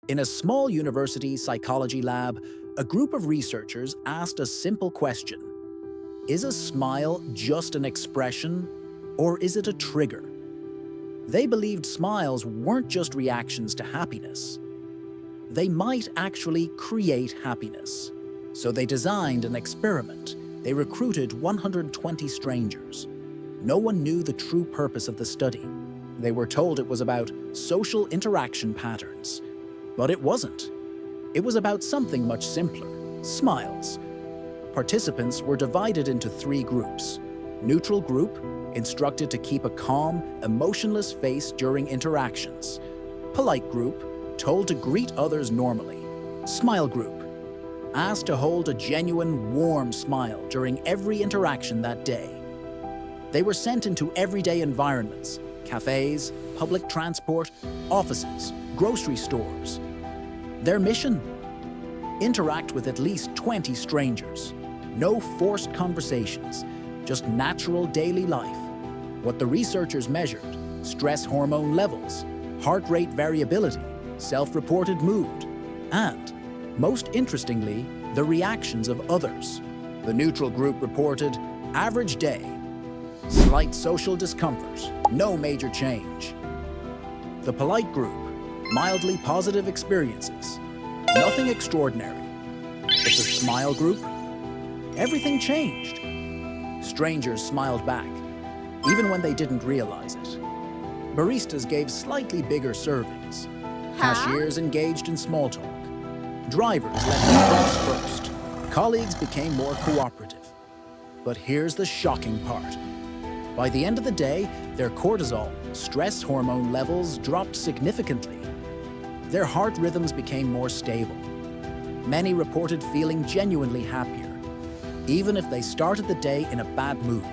In a small university psychology lab, a group of researchers asked a simple question. Is a smile just an expression, or is it a trigger? They believed smiles weren't just reactions to happiness. They might actually create happiness. So they designed an experiment. They recruited 120 strangers. No one knew the true purpose of the study. They were told it was about social interaction patterns. But it wasn't. It was about something much simpler: smiles. Participants were divided into 3 groups. Neutral group, instructed to keep a calm, emotionless face during interactions. Polite group, told to greet others normally. Smile group, asked to hold a genuine, warm smile during every interaction that day. They were sent into everyday environments: cafes, public transport, offices, grocery stores. Their mission? Interact with at least 20 strangers. No forced conversations, just natural daily life. What the researchers measured: stress hormone levels, heart rate variability, self-reported mood, and, most interestingly, the reactions of others. The neutral group reported average day, slight social discomfort, no major change. The polite group, mildly positive experiences, nothing extraordinary. But the smile group, everything changed. Strangers smiled back, even when they didn't realize it. Baristas gave slightly bigger servings. Cashiers engaged in small talk. Drivers let themselves first. Colleagues became more cooperative. But here's the shocking part. By the end of the day, their cortisol, stress hormone levels dropped significantly. Their heart rhythms became more stable. Many reported feeling genuinely happier, even if they started the day in a bad mood,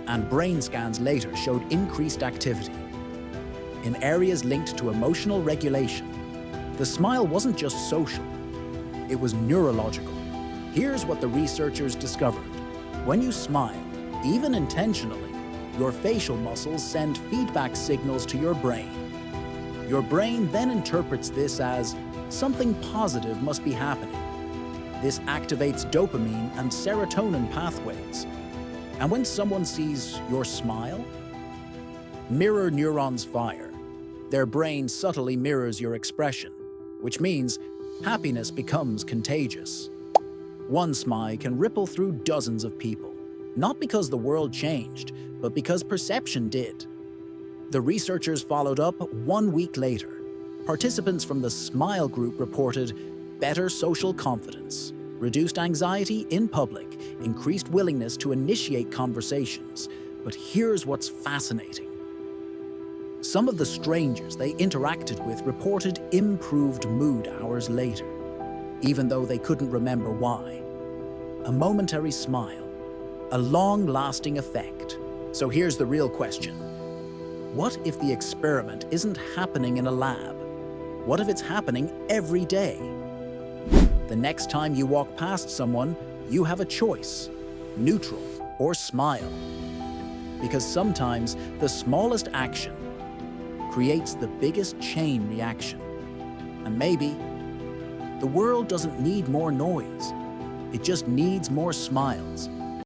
and brain scans later showed increased activity. In areas linked to emotional regulation, the smile wasn't just social, it was neurological. Here's what the researchers discovered. When you smile, even intentionally, your facial muscles send feedback signals to your brain. Your brain then interprets this as something positive must be happening. This activates dopamine and serotonin pathways. And when someone sees your smile, mirror neurons fire. Their brain subtly mirrors your expression, which means happiness becomes contagious. One smile can ripple through dozens of people, not because the world changed, but because perception did. The researchers followed up 1 week later. Participants from the smile group reported better social confidence, reduced anxiety in public, increased willingness to initiate conversations. But here's what's fascinating. Some of the strangers they interacted with reported improved mood hours later, even though they couldn't remember why. A momentary smile, a long-lasting effect. So here's the real question. What if the experiment isn't happening in a lab? What if it's happening every day? The next time you walk past someone, you have a choice: neutral or smile. Because sometimes the smallest action creates the biggest chain reaction. And maybe the world doesn't need more noise. It just needs more smiles.